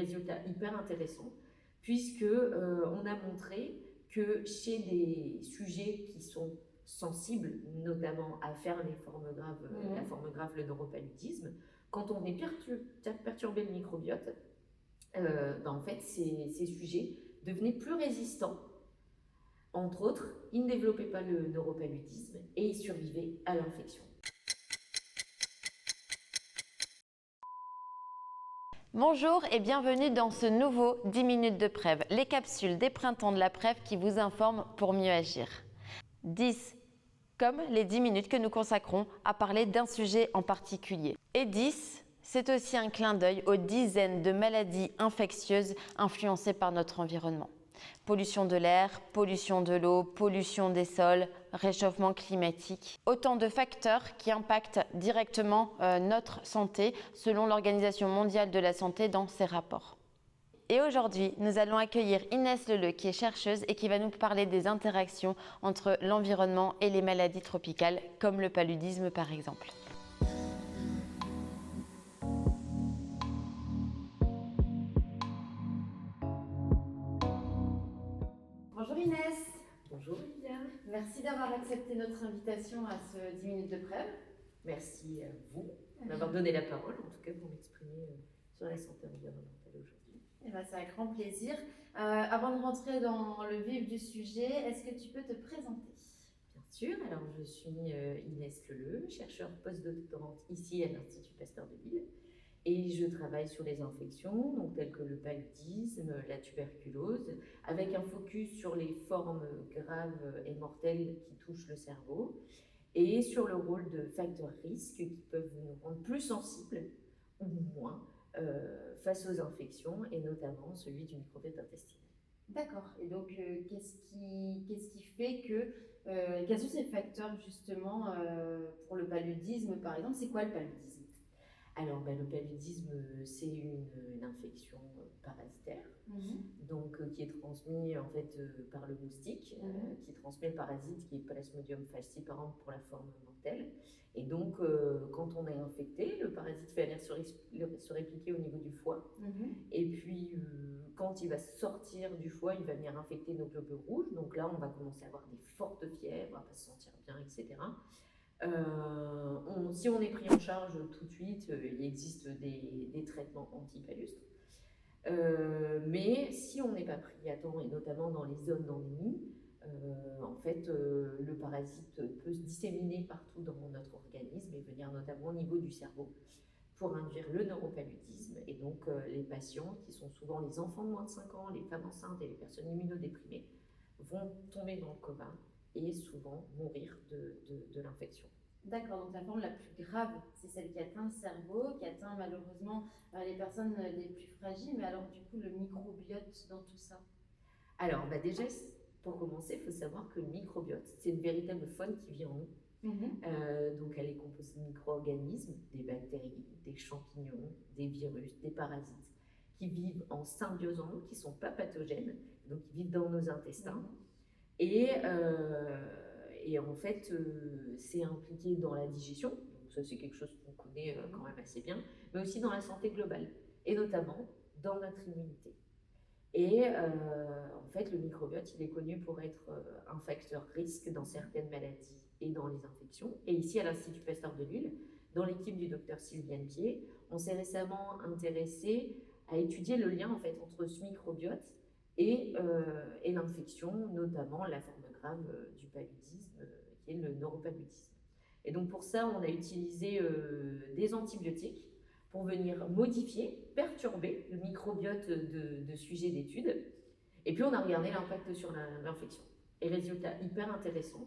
résultats hyper intéressants, puisque on a montré que chez des sujets qui sont sensibles, notamment à faire les formes graves, la forme grave, le neuropaludisme, quand on est perturbé le microbiote, en fait, ces sujets devenaient plus résistants. Entre autres, ils ne développaient pas le neuropaludisme et ils survivaient à l'infection. Bonjour et bienvenue dans ce nouveau 10 minutes de PrEV, les capsules des printemps de la PrEV qui vous informent pour mieux agir. 10 comme les 10 minutes que nous consacrons à parler d'un sujet en particulier. Et 10, c'est aussi un clin d'œil aux dizaines de maladies infectieuses influencées par notre environnement. Pollution de l'air, pollution de l'eau, pollution des sols, réchauffement climatique. Autant de facteurs qui impactent directement notre santé selon l'Organisation mondiale de la santé dans ses rapports. Et aujourd'hui, nous allons accueillir Inès Leleu qui est chercheuse et qui va nous parler des interactions entre l'environnement et les maladies tropicales comme le paludisme par exemple. Bonjour Inès. Bonjour Olivia. Merci d'avoir accepté notre invitation à ce 10 minutes de PrEV. Merci à vous d'avoir donné la parole, en tout cas pour m'exprimer sur la santé environnementale aujourd'hui. Eh ben, c'est avec grand plaisir. Avant de rentrer dans le vif du sujet, est-ce que tu peux te présenter ? Bien sûr, alors je suis Inès Leleu, chercheure postdoctorante ici à l'Institut Pasteur de Lille. Et je travaille sur les infections, donc telles que le paludisme, la tuberculose, avec un focus sur les formes graves et mortelles qui touchent le cerveau, et sur le rôle de facteurs risques qui peuvent nous rendre plus sensibles ou moins face aux infections, et notamment celui du microbiote intestinal. D'accord. Et donc, qu'est-ce qui fait que... quels sont ces facteurs justement pour le paludisme par exemple ? C'est quoi le paludisme ? Alors, le paludisme, c'est une infection parasitaire, donc qui est transmise en fait par le moustique, qui transmet le parasite qui est Plasmodium falciparum pour la forme mortelle. Et donc, quand on est infecté, le parasite fait aller se répliquer au niveau du foie. Et puis, quand il va sortir du foie, il va venir infecter nos globules rouges. Donc là, on va commencer à avoir des fortes fièvres, à ne pas se sentir bien, etc. Si on est pris en charge tout de suite, il existe des traitements anti-palustres. Mais si on n'est pas pris à temps, et notamment dans les zones d'endémie, en fait, le parasite peut se disséminer partout dans notre organisme et venir notamment au niveau du cerveau pour induire le neuropaludisme. Et donc, les patients, qui sont souvent les enfants de moins de 5 ans, les femmes enceintes et les personnes immunodéprimées, vont tomber dans le coma et souvent mourir de l'infection. D'accord, donc la forme la plus grave, c'est celle qui atteint le cerveau, qui atteint malheureusement les personnes les plus fragiles, mais alors du coup le microbiote dans tout ça ? Alors déjà, pour commencer, il faut savoir que le microbiote, c'est une véritable faune qui vit en nous. Donc elle est composée de micro-organismes, des bactéries, des champignons, des virus, des parasites, qui vivent en symbiose en nous, qui ne sont pas pathogènes, donc qui vivent dans nos intestins. Et en fait, c'est impliqué dans la digestion, donc ça c'est quelque chose qu'on connaît quand même assez bien, mais aussi dans la santé globale, et notamment dans notre immunité. Et en fait, le microbiote, il est connu pour être un facteur risque dans certaines maladies et dans les infections. Et ici, à l'Institut Pasteur de Lille, dans l'équipe du docteur Sylviane Pied, on s'est récemment intéressé à étudier le lien en fait, entre ce microbiote et l'infection, notamment la forme grave du paludisme, qui est le neuropaludisme. Et donc pour ça, on a utilisé des antibiotiques pour venir modifier, perturber le microbiote de sujet d'étude. Et puis on a regardé l'impact sur l'infection. Et résultat hyper intéressant,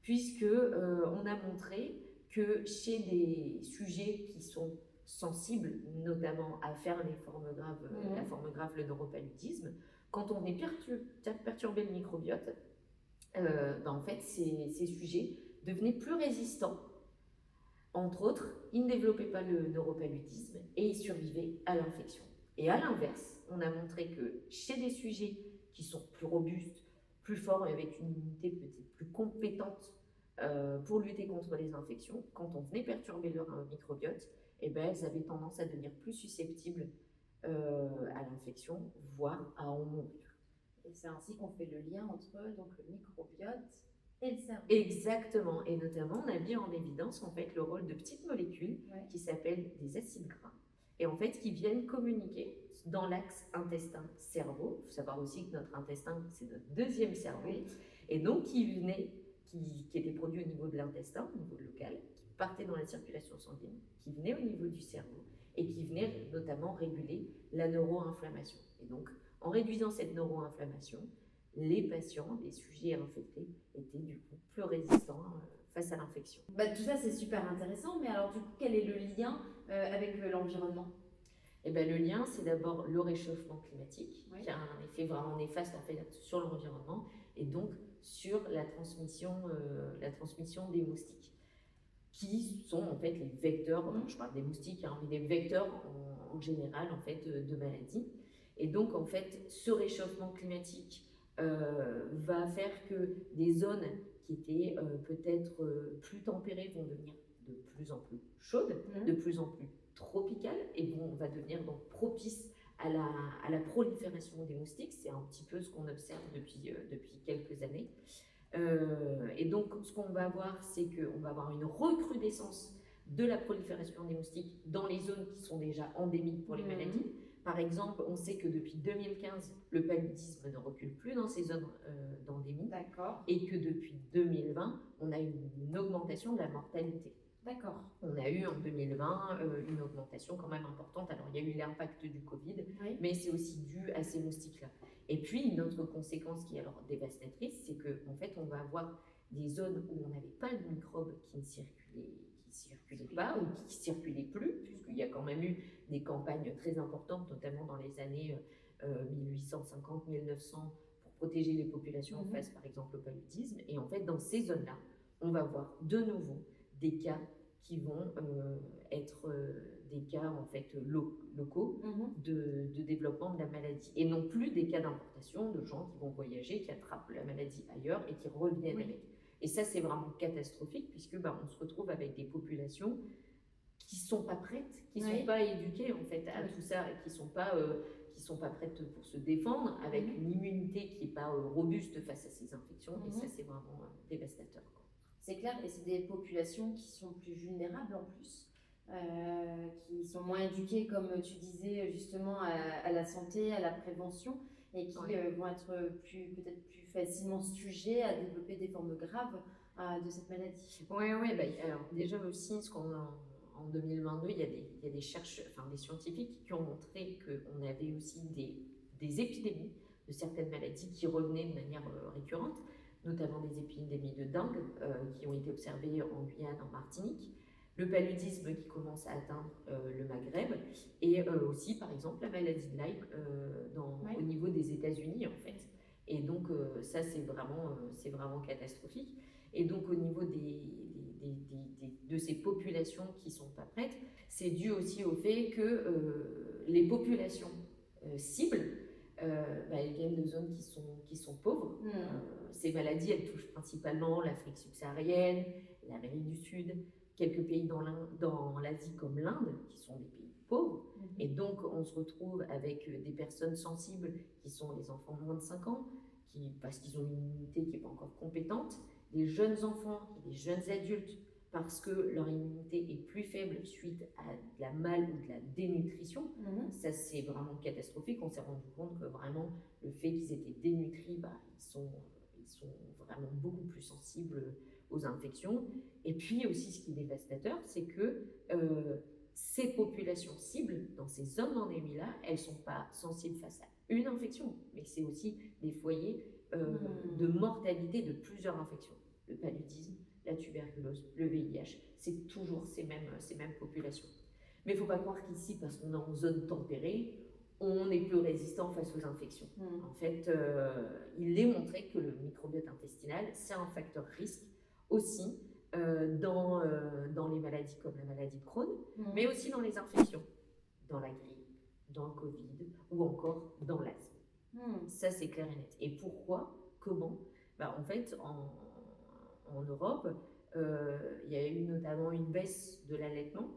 puisque on a montré que chez des sujets qui sont sensibles, notamment à faire les formes graves, la forme grave, le neuropaludisme, quand on est perturbé le microbiote, en fait, ces sujets devenaient plus résistants. Entre autres, ils ne développaient pas le neuropaludisme et ils survivaient à l'infection. Et à l'inverse, on a montré que chez des sujets qui sont plus robustes, plus forts et avec une immunité peut-être plus compétente pour lutter contre les infections, quand on venait perturber leur microbiote, elles avaient tendance à devenir plus susceptibles à l'infection, voire à en mourir. Et c'est ainsi qu'on fait le lien entre donc, le microbiote et le cerveau. Exactement, et notamment on a mis en évidence en fait le rôle de petites molécules qui s'appellent des acides gras, et en fait qui viennent communiquer dans l'axe intestin-cerveau. Il faut savoir aussi que notre intestin, c'est notre deuxième cerveau, et donc qui était produit au niveau de l'intestin, au niveau local, qui partait dans la circulation sanguine, qui venait au niveau du cerveau, et qui venait notamment réguler la neuroinflammation. Et donc, en réduisant cette neuroinflammation, les patients, les sujets infectés, étaient du coup plus résistants face à l'infection. Tout ça, c'est super intéressant, mais alors du coup, quel est le lien avec l'environnement? Eh ben, le lien, c'est d'abord le réchauffement climatique, qui a un effet vraiment néfaste en fait, sur l'environnement, et donc sur la transmission des moustiques, qui sont en fait les vecteurs, je parle des moustiques, hein, mais des vecteurs en général en fait, de maladies. Et donc en fait, ce réchauffement climatique va faire que des zones qui étaient peut-être plus tempérées vont devenir de plus en plus chaudes, de plus en plus tropicales, et va devenir donc propice à la prolifération des moustiques. C'est un petit peu ce qu'on observe depuis quelques années. Et donc, ce qu'on va avoir, c'est qu'on va avoir une recrudescence de la prolifération des moustiques dans les zones qui sont déjà endémiques pour les maladies. Par exemple, on sait que depuis 2015, le paludisme ne recule plus dans ces zones d'endémie. D'accord. Et que depuis 2020, on a une augmentation de la mortalité. D'accord. On a eu en 2020 une augmentation quand même importante. Alors, il y a eu l'impact du Covid, mais c'est aussi dû à ces moustiques-là. Et puis, une autre conséquence qui est alors dévastatrice, c'est qu'en fait, on va avoir des zones où on n'avait pas de microbes qui ne circulaient pas ou qui circulaient plus, puisqu'il y a quand même eu des campagnes très importantes, notamment dans les années 1850-1900, pour protéger les populations face, par exemple, au paludisme. Et en fait, dans ces zones-là, on va voir de nouveau des cas qui vont être des cas en fait locaux de développement de la maladie, et non plus des cas d'importation de gens qui vont voyager, qui attrapent la maladie ailleurs et qui reviennent avec. Et ça, c'est vraiment catastrophique, puisque on se retrouve avec des populations qui sont pas prêtes, qui sont pas éduquées en fait à tout ça, et qui sont pas prêtes pour se défendre, avec une immunité qui est pas robuste face à ces infections. Et ça, c'est vraiment dévastateur. C'est clair, et c'est des populations qui sont plus vulnérables en plus, qui sont moins éduquées, comme tu disais, justement, à la santé, à la prévention, et qui vont être peut-être plus facilement sujets à développer des formes graves de cette maladie. Oui, alors déjà aussi, en 2022, il y a des chercheurs, enfin des scientifiques qui ont montré qu'on avait aussi des épidémies de certaines maladies qui revenaient de manière récurrente, notamment des épidémies de dengue qui ont été observées en Guyane, en Martinique, le paludisme qui commence à atteindre le Maghreb, et aussi, par exemple, la maladie de Lyme au niveau des États-Unis, en fait. Et donc, ça, c'est vraiment catastrophique. Et donc, au niveau de ces populations qui ne sont pas prêtes, c'est dû aussi au fait que les populations cibles, elles viennent de zones qui sont pauvres. Ces maladies, elles touchent principalement l'Afrique subsaharienne, l'Amérique du Sud, quelques pays dans l'Asie comme l'Inde, qui sont des pays pauvres. Et donc, on se retrouve avec des personnes sensibles qui sont les enfants de moins de 5 ans, parce qu'ils ont une immunité qui n'est pas encore compétente, des jeunes enfants et des jeunes adultes, parce que leur immunité est plus faible suite à de la ou de la dénutrition. Ça, c'est vraiment catastrophique. On s'est rendu compte que vraiment, le fait qu'ils étaient dénutris, ils sont vraiment beaucoup plus sensibles aux infections. Et puis aussi, ce qui est dévastateur, c'est que ces populations cibles, dans ces zones d'endémie-là, elles ne sont pas sensibles face à une infection, mais c'est aussi des foyers de mortalité de plusieurs infections. Le paludisme, la tuberculose, le VIH, c'est toujours ces mêmes populations. Mais il ne faut pas croire qu'ici, parce qu'on est en zone tempérée, on est plus résistant face aux infections. En fait, il est montré que le microbiote intestinal, c'est un facteur risque aussi dans les maladies comme la maladie de Crohn, mais aussi dans les infections, dans la grippe, dans le Covid ou encore dans l'asthme. Ça, c'est clair et net. Et pourquoi? Comment? En fait, en Europe, il y a eu notamment une baisse de l'allaitement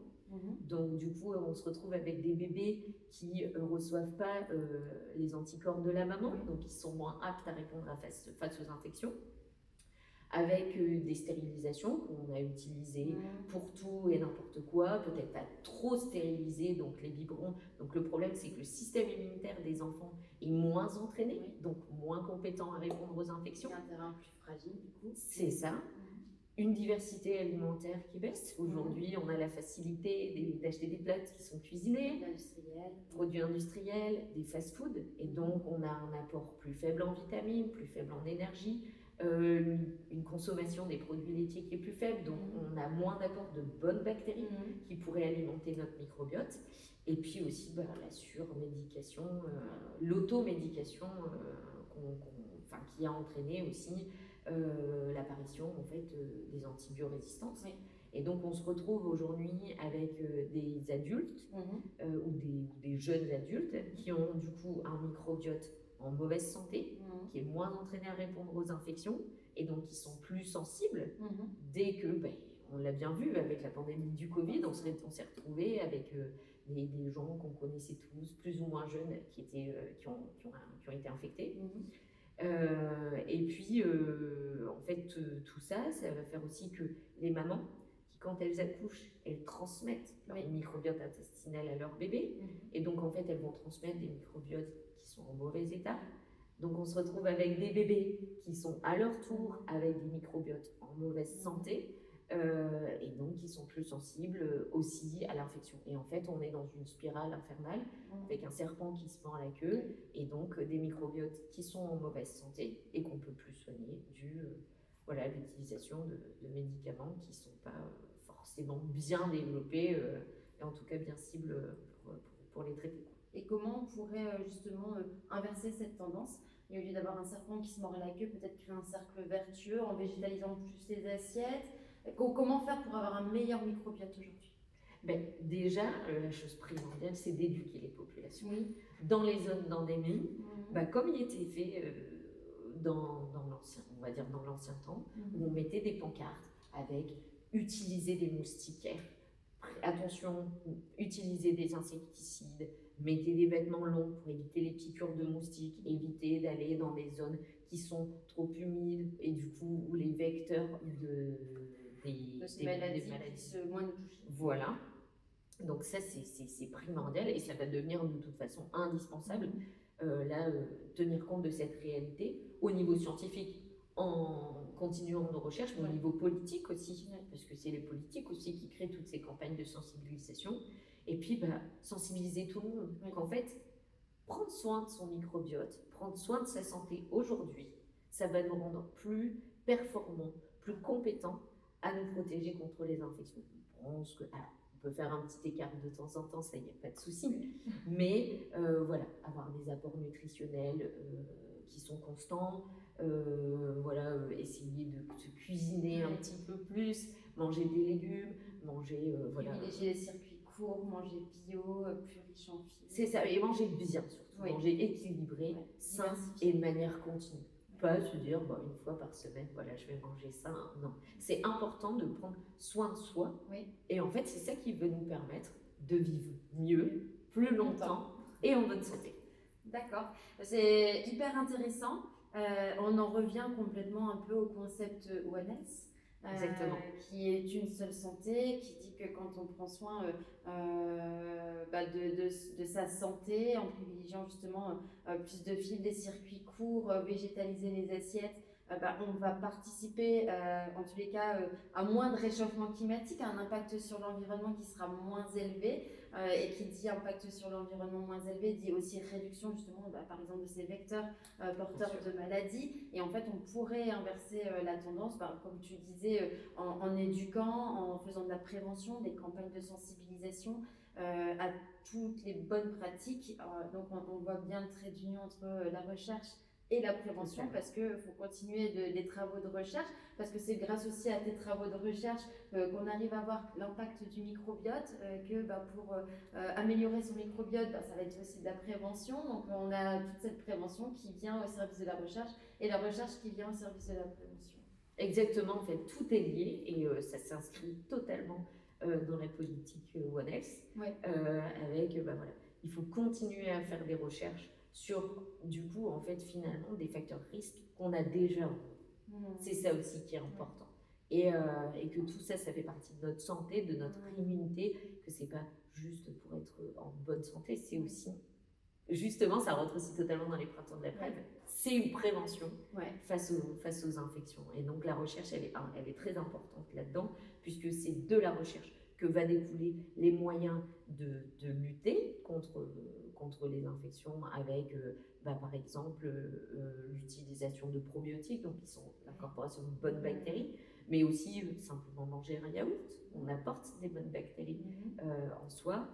Donc du coup, on se retrouve avec des bébés qui ne reçoivent pas les anticorps de la maman, donc ils sont moins aptes à répondre face aux infections, avec des stérilisations qu'on a utilisées pour tout et n'importe quoi, peut-être pas trop stérilisées, donc les biberons. Donc le problème, c'est que le système immunitaire des enfants est moins entraîné, donc moins compétent à répondre aux infections. Un terrain plus fragile, du coup. C'est ça. Une diversité alimentaire qui baisse. Aujourd'hui, on a la facilité d'acheter des plats qui sont cuisinés, produits industriels, des fast-foods, et donc on a un apport plus faible en vitamines, plus faible en énergie, une consommation des produits laitiers qui est plus faible, donc on a moins d'apport de bonnes bactéries qui pourraient alimenter notre microbiote. Et puis aussi la surmédication, l'automédication qui a entraîné aussi l'apparition en fait des antibiorésistances. Et donc on se retrouve aujourd'hui avec des adultes ou des jeunes adultes qui ont du coup un microbiote en mauvaise santé, qui est moins entraîné à répondre aux infections et donc qui sont plus sensibles dès que, on l'a bien vu avec la pandémie du Covid, on s'est retrouvé avec des gens qu'on connaissait tous, plus ou moins jeunes, qui ont été infectés. Et puis, en fait, tout ça va faire aussi que les mamans, qui quand elles accouchent, elles transmettent leur microbiote intestinal à leur bébé. Et donc, en fait, elles vont transmettre des microbiotes qui sont en mauvais état. Donc, on se retrouve avec des bébés qui sont à leur tour avec des microbiotes en mauvaise santé. Et donc qui sont plus sensibles aussi à l'infection. Et en fait, on est dans une spirale infernale avec un serpent qui se mord la queue et donc des microbiotes qui sont en mauvaise santé et qu'on ne peut plus soigner dû à l'utilisation de médicaments qui ne sont pas forcément bien développés et en tout cas bien cibles pour les traiter. Et comment on pourrait justement inverser cette tendance? Et au lieu d'avoir un serpent qui se mord la queue, peut-être créer un cercle vertueux en végétalisant plus les assiettes. Comment faire pour avoir un meilleur microbiote aujourd'hui? Déjà, la chose primordiale, c'est d'éduquer les populations. Dans les zones d'endémie, comme il était fait dans l'ancien temps, où on mettait des pancartes avec « utiliser des moustiquaires ». Attention, utilisez des insecticides, mettez des vêtements longs pour éviter les piqûres de moustiques, évitez d'aller dans des zones qui sont trop humides et du coup où les vecteurs des maladies moins nous touchent. Voilà. Donc ça, c'est primordial et ça va devenir de toute façon indispensable, tenir compte de cette réalité au niveau scientifique en continuant nos recherches, mais au niveau politique aussi, parce que c'est les politiques aussi qui créent toutes ces campagnes de sensibilisation. Et puis, sensibiliser tout le monde. Donc en fait, prendre soin de son microbiote, prendre soin de sa santé aujourd'hui, ça va nous rendre plus performants, plus compétents à nous protéger contre les infections. On peut faire un petit écart de temps en temps, ça, il n'y a pas de souci. Mais avoir des apports nutritionnels qui sont constants, essayer de se cuisiner un petit peu plus, manger des légumes, manger... privilégier les circuits courts, manger bio, plus riche en fibres. C'est ça, et manger bien surtout, manger équilibré, sain et de manière continue. Pas se dire, une fois par semaine, je vais manger ça. Non, c'est important de prendre soin de soi. Et en fait, c'est ça qui va nous permettre de vivre mieux, plus longtemps et en bonne santé. D'accord, c'est hyper intéressant. On en revient complètement un peu au concept wellness. Qui est une seule santé, qui dit que quand on prend soin de sa santé, en privilégiant justement plus de fibres, des circuits courts, végétaliser les assiettes, on va participer en tous les cas à moins de réchauffement climatique, à un impact sur l'environnement qui sera moins élevé, et qui dit impact sur l'environnement moins élevé dit aussi réduction justement par exemple de ces vecteurs porteurs de maladies. Et en fait on pourrait inverser la tendance comme tu disais en éduquant, en faisant de la prévention, des campagnes de sensibilisation à toutes les bonnes pratiques. Donc on voit bien le trait d'union entre la recherche et la prévention, parce qu'il faut continuer des travaux de recherche, parce que c'est grâce aussi à tes travaux de recherche qu'on arrive à voir l'impact du microbiote, pour améliorer son microbiote, ça va être aussi de la prévention. Donc on a toute cette prévention qui vient au service de la recherche et la recherche qui vient au service de la prévention. Exactement, en fait, tout est lié et ça s'inscrit totalement dans la politique One Health, Ouais. avec, voilà, il faut continuer à faire des recherches sur, du coup, en fait, finalement, des facteurs risques qu'on a déjà. C'est ça aussi qui est important. Et que tout ça, ça fait partie de notre santé, de notre immunité, que c'est pas juste pour être en bonne santé, c'est aussi, justement, ça rentre aussi totalement dans les printemps de la PrEP, c'est une prévention face aux infections. Et donc la recherche, elle est très importante là-dedans, puisque c'est de la recherche que va découler les moyens de lutter contre les infections avec, par exemple, l'utilisation de probiotiques, donc qui sont l'incorporation de bonnes bactéries, mais aussi simplement manger un yaourt, on apporte des bonnes bactéries en soi,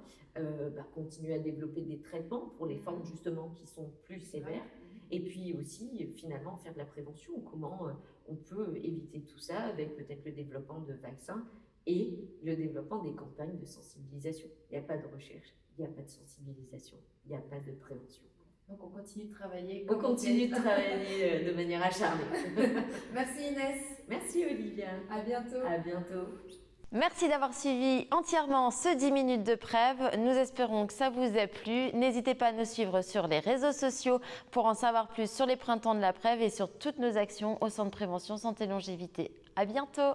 continuer à développer des traitements pour les formes justement qui sont plus sévères, et puis aussi finalement faire de la prévention, comment on peut éviter tout ça avec peut-être le développement de vaccins et le développement des campagnes de sensibilisation. Il n'y a pas de recherche, il n'y a pas de sensibilisation, il n'y a pas de prévention. Donc on continue de travailler. On continue de travailler de manière acharnée. Merci Inès. Merci Olivia. À bientôt. À bientôt. Merci d'avoir suivi entièrement ce 10 minutes de PrEV. Nous espérons que ça vous a plu. N'hésitez pas à nous suivre sur les réseaux sociaux pour en savoir plus sur les printemps de la PrEV et sur toutes nos actions au Centre de prévention santé longévité. À bientôt.